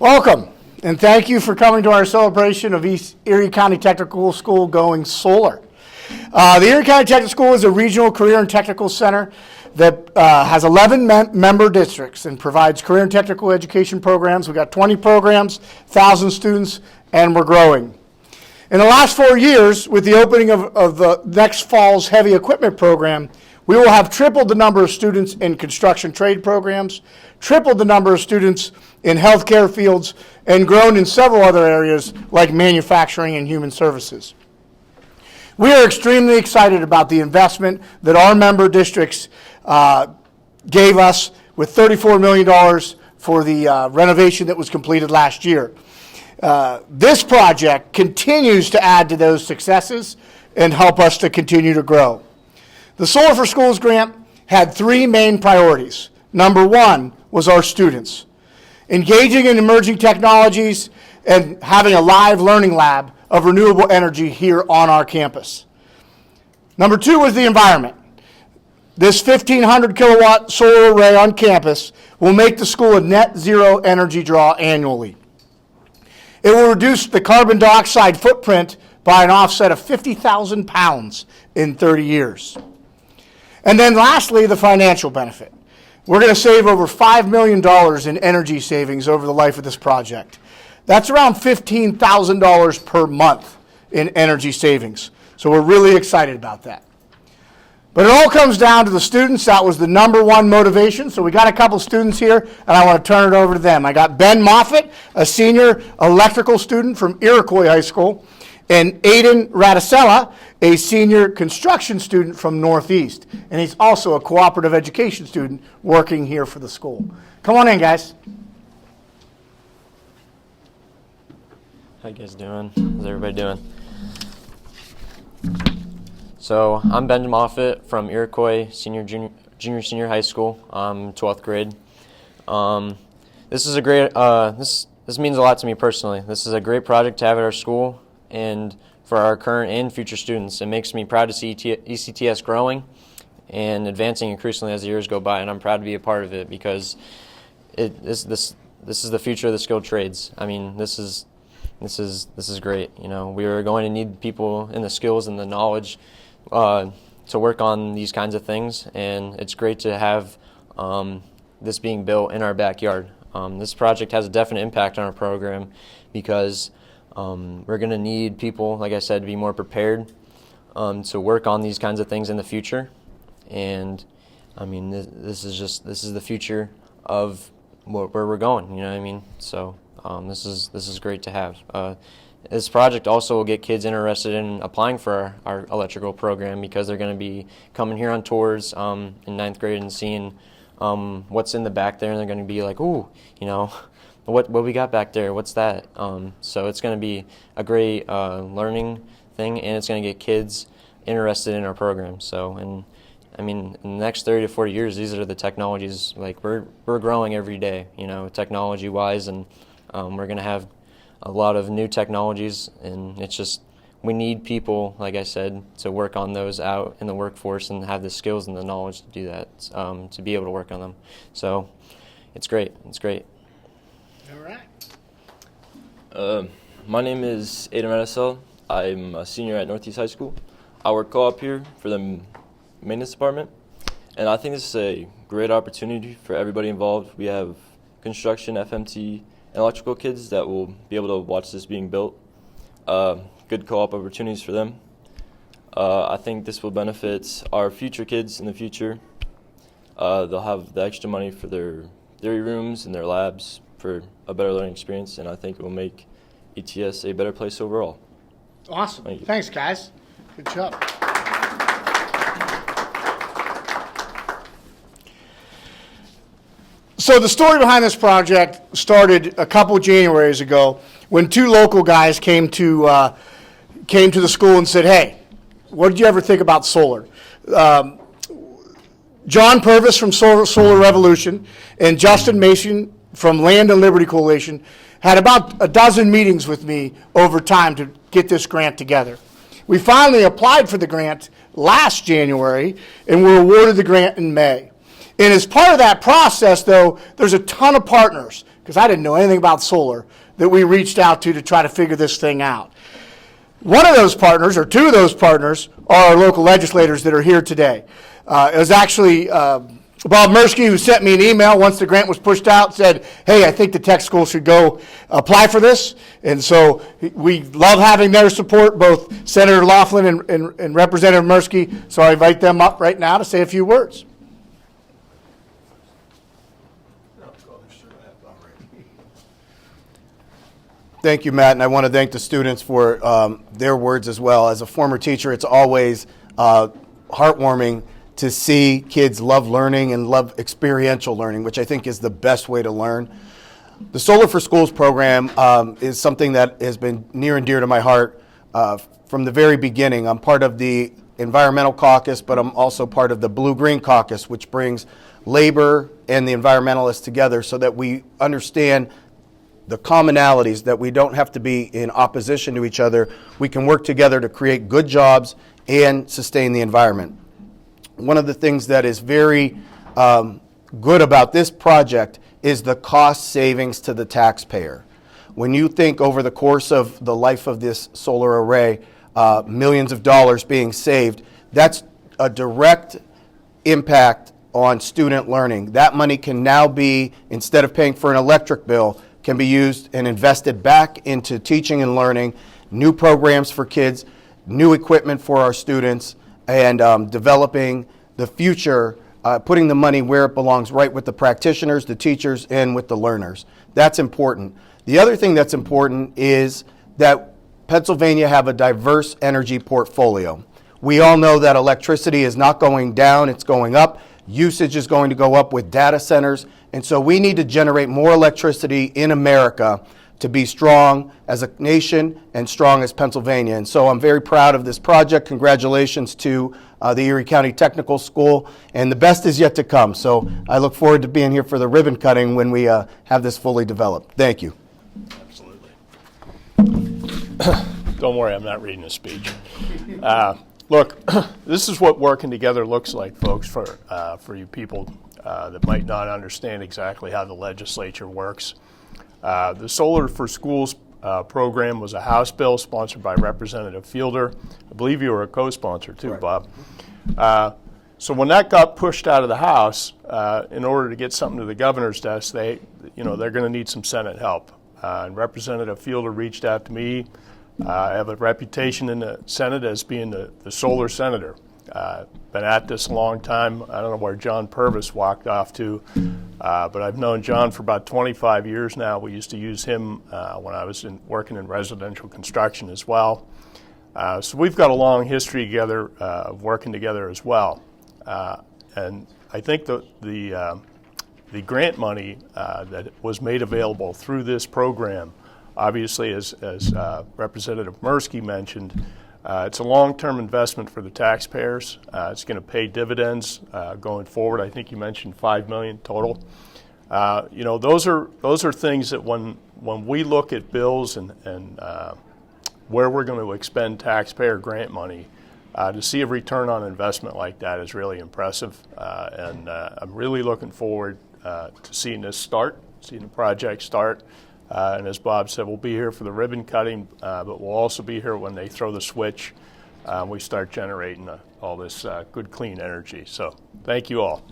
Welcome, and thank you for coming to our celebration of Erie County Technical School going solar. The Erie County Technical School is a regional career and technical center that has 11 member districts and provides career and technical education programs. We've got 20 programs, 1,000 students, and we're growing. In the last 4 years, with the opening of the next fall's heavy equipment program, we will have tripled the number of students in construction trade programs, tripled the number of students in healthcare fields, and grown in several other areas like manufacturing and human services. We are extremely excited about the investment that our member districts gave us with $34 million for the renovation that was completed last year. This project continues to add to those successes and help us to continue to grow. The Solar for Schools grant had three main priorities. Number one was our students. Engaging in emerging technologies and having a live learning lab of renewable energy here on our campus. Number two was the environment. This 1,500 kilowatt solar array on campus will make the school a net zero energy draw annually. It will reduce the carbon dioxide footprint by an offset of 50,000 pounds in 30 years. And then lastly, the financial benefit. We're going to save over $5 million in energy savings over the life of this project. That's around $15,000 per month in energy savings. So we're really excited about that. But it all comes down to the students. That was the number one motivation. So we got a couple students here, and I want to turn it over to them. I got Ben Moffitt, a senior electrical student from Iroquois High School, and Aiden Radicella, a senior construction student from Northeast. And he's also a cooperative education student working here for the school. Come on in, guys. How you guys doing? How's everybody doing? So I'm Ben Moffitt from Iroquois Junior High School, 12th grade. This is a great, this means a lot to me personally. This is a great project to have at our school and for our current and future students. It makes me proud to see ECTS growing and advancing increasingly as the years go by, and I'm proud to be a part of it because this is the future of the skilled trades. I mean, this is great. You know, we are going to need people in the skills and the knowledge to work on these kinds of things, and it's great to have this being built in our backyard. This project has a definite impact on our program because we're going to need people, like I said, to be more prepared to work on these kinds of things in the future. And I mean, this is the future of where we're going. You know what I mean? So this is great to have. This project also will get kids interested in applying for our electrical program because they're going to be coming here on tours in 9th grade and seeing what's in the back there, and they're going to be like, ooh, you know, what we got back there, what's that? So it's going to be a great learning thing, and it's going to get kids interested in our program. So, and I mean, in the next 30 to 40 years, these are the technologies, like we're growing every day, you know, technology-wise, and we're going to have a lot of new technologies, and it's just, we need people, like I said, to work on those out in the workforce and have the skills and the knowledge to do that, to be able to work on them. So it's great. It's great. All right. My name is Aiden Radicella. I'm a senior at Northeast High School. I work co-op here for the maintenance department, and I think this is a great opportunity for everybody involved. We have construction, FMT, and electrical kids that will be able to watch this being built. Good co-op opportunities for them. I think this will benefit our future kids in the future. They'll have the extra money for their theory rooms and their labs for a better learning experience, and I think it will make ETS a better place overall. Awesome. Thanks, guys. Good job. So the story behind this project started a couple of Januaries ago when two local guys came to the school and said, hey, what did you ever think about solar? John Purvis from Solar Revolution and Justin Mason from Land and Liberty Coalition had about a dozen meetings with me over time to get this grant together. We finally applied for the grant last January and were awarded the grant in May. And as part of that process, though, there's a ton of partners because I didn't know anything about solar, that we reached out to try to figure this thing out. One of those partners, or two of those partners, are our local legislators that are here today. It was actually Bob Mirsky who sent me an email once the grant was pushed out, said, hey, I think the tech school should go apply for this. And so we love having their support, both Senator Laughlin and Representative Mirsky. So I invite them up right now to say a few words. Thank you, Matt, and I want to thank the students for their words as well. As a former teacher, it's always heartwarming to see kids love learning and love experiential learning, which I think is the best way to learn. The Solar for Schools program is something that has been near and dear to my heart from the very beginning. I'm part of the Environmental Caucus, but I'm also part of the Blue-Green Caucus, which brings labor and the environmentalists together so that we understand the commonalities, that we don't have to be in opposition to each other. We can work together to create good jobs and sustain the environment. One of the things that is very good about this project is the cost savings to the taxpayer. When you think over the course of the life of this solar array, millions of dollars being saved, that's a direct impact on student learning. That money can now be, instead of paying for an electric bill, can be used and invested back into teaching and learning, new programs for kids, new equipment for our students, and developing the future, putting the money where it belongs, right with the practitioners, the teachers, and with the learners. That's important. The other thing that's important is that Pennsylvania have a diverse energy portfolio. We all know that electricity is not going down, it's going up. Usage is going to go up with data centers, and so we need to generate more electricity in America to be strong as a nation and strong as Pennsylvania. And so I'm very proud of this project. Congratulations to the Erie County Technical School, and the best is yet to come. So I look forward to being here for the ribbon cutting when we have this fully developed. Thank you. Absolutely. Don't worry, I'm not reading a speech. Look, this is what working together looks like, folks, for you people that might not understand exactly how the legislature works. The Solar for Schools program was a House bill sponsored by Representative Fielder. I believe you were a co-sponsor too, Bob. So when that got pushed out of the House, in order to get something to the governor's desk, they're going to need some Senate help. And Representative Fielder reached out to me. I have a reputation in the Senate as being the solar senator. Been at this a long time. I don't know where John Purvis walked off to, but I've known John for about 25 years now. We used to use him when I was working in residential construction as well. So we've got a long history together of working together as well. And I think the grant money that was made available through this program, obviously, as Representative Mirsky mentioned, it's a long-term investment for the taxpayers. It's going to pay dividends going forward. I think you mentioned $5 million total. Those are things that when we look at bills and where we're going to expend taxpayer grant money, to see a return on investment like that is really impressive. And I'm really looking forward to seeing this start, seeing the project start. And as Bob said, we'll be here for the ribbon cutting, but we'll also be here when they throw the switch. We start generating all this good, clean energy. So thank you all.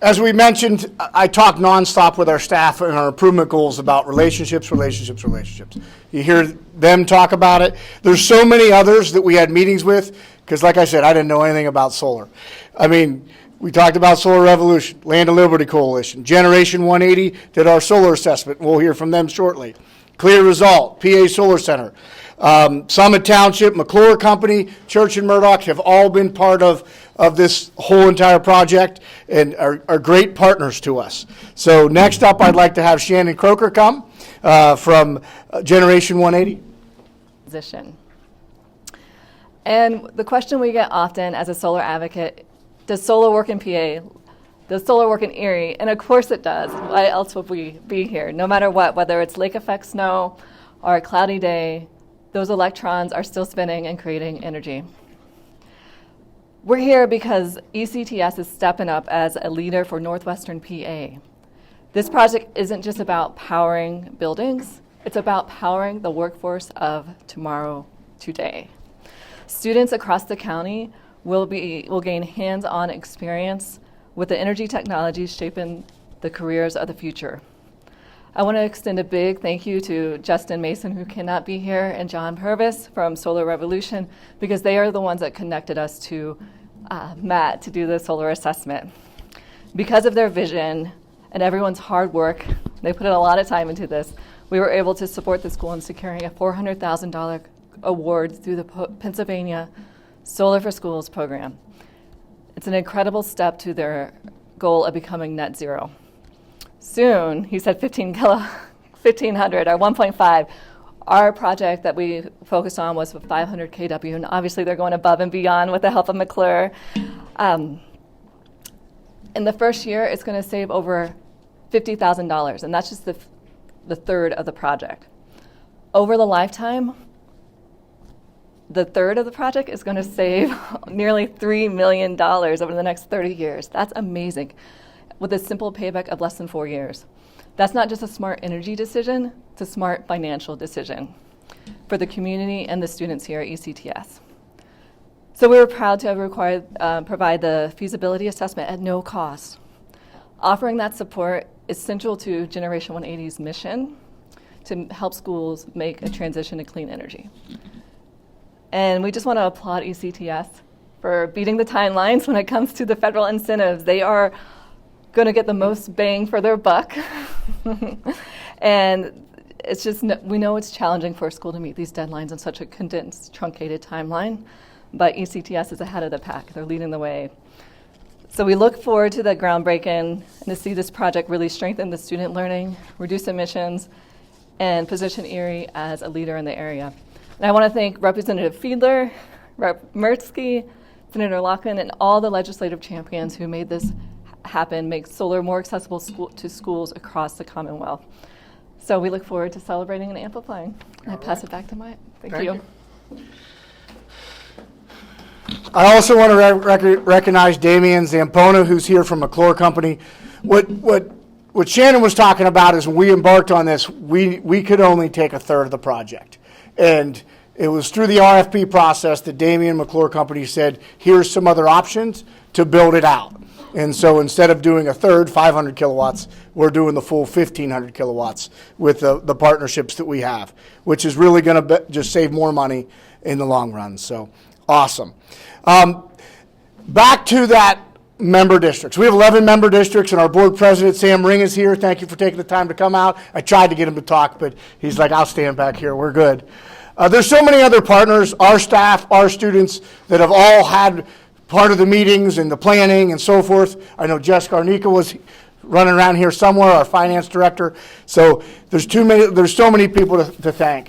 As we mentioned, I talk nonstop with our staff and our improvement goals about relationships. You hear them talk about it. There's so many others that we had meetings with, because like I said, I didn't know anything about solar. I mean, we talked about Solar Revolution, Land of Liberty Coalition, Generation 180 did our solar assessment. We'll hear from them shortly. Clear Result, PA Solar Center, Summit Township, McClure Company, Church and Murdoch have all been part of this whole entire project and are great partners to us. So next up, I'd like to have Shannon Croker come from Generation 180. Position. And the question we get often as a solar advocate, does solar work in PA? Does solar work in Erie? And of course it does. Why else would we be here? No matter what, whether it's lake effect snow or a cloudy day, those electrons are still spinning and creating energy. We're here because ECTS is stepping up as a leader for Northwestern PA. This project isn't just about powering buildings, it's about powering the workforce of tomorrow, today. Students across the county will gain hands-on experience with the energy technologies shaping the careers of the future. I want to extend a big thank you to Justin Mason, who cannot be here, and John Purvis from Solar Revolution, because they are the ones that connected us to Matt to do the solar assessment. Because of their vision and everyone's hard work, they put in a lot of time into this, we were able to support the school in securing a $400,000 award through the Pennsylvania Solar for Schools program. It's an incredible step to their goal of becoming net zero. Soon, he said 1,500 or 1.5. Our project that we focused on was with 500 kW, and obviously they're going above and beyond with the help of McClure. In the first year, it's going to save over $50,000, and that's just the third of the project. Over the lifetime, the third of the project is going to save nearly $3 million over the next 30 years. That's amazing, with a simple payback of less than 4 years. That's not just a smart energy decision, it's a smart financial decision for the community and the students here at ECTS. So we were proud to have provide the feasibility assessment at no cost. Offering that support is central to Generation 180's mission to help schools make a transition to clean energy. And we just want to applaud ECTS for beating the timelines when it comes to the federal incentives. They are going to get the most bang for their buck. And it's just, we know it's challenging for a school to meet these deadlines in such a condensed, truncated timeline, but ECTS is ahead of the pack. They're leading the way. So we look forward to the groundbreaking and to see this project really strengthen the student learning, reduce emissions, and position Erie as a leader in the area. And I want to thank Representative Fiedler, Rep. Mertzke, Senator Loughlin, and all the legislative champions who made this happen, make solar more accessible to schools across the Commonwealth. So we look forward to celebrating and amplifying. And I pass it back to Mike. Thank you. I also want to recognize Damian Zampona, who's here from McClure Company. What Shannon was talking about is when we embarked on this, we could only take a third of the project. And it was through the RFP process that Damian McClure Company said, here's some other options to build it out. And so instead of doing a third, 500 kilowatts, we're doing the full 1,500 kilowatts with the partnerships that we have, which is really going to just save more money in the long run. So awesome. Back to that member districts. We have 11 member districts, and our board president, Sam Ring, is here. Thank you for taking the time to come out. I tried to get him to talk, but he's like, I'll stand back here. We're good. There's so many other partners, our staff, our students, that have all had part of the meetings and the planning and so forth. I know Jess Garnica was running around here somewhere, our finance director. So there's so many people to thank.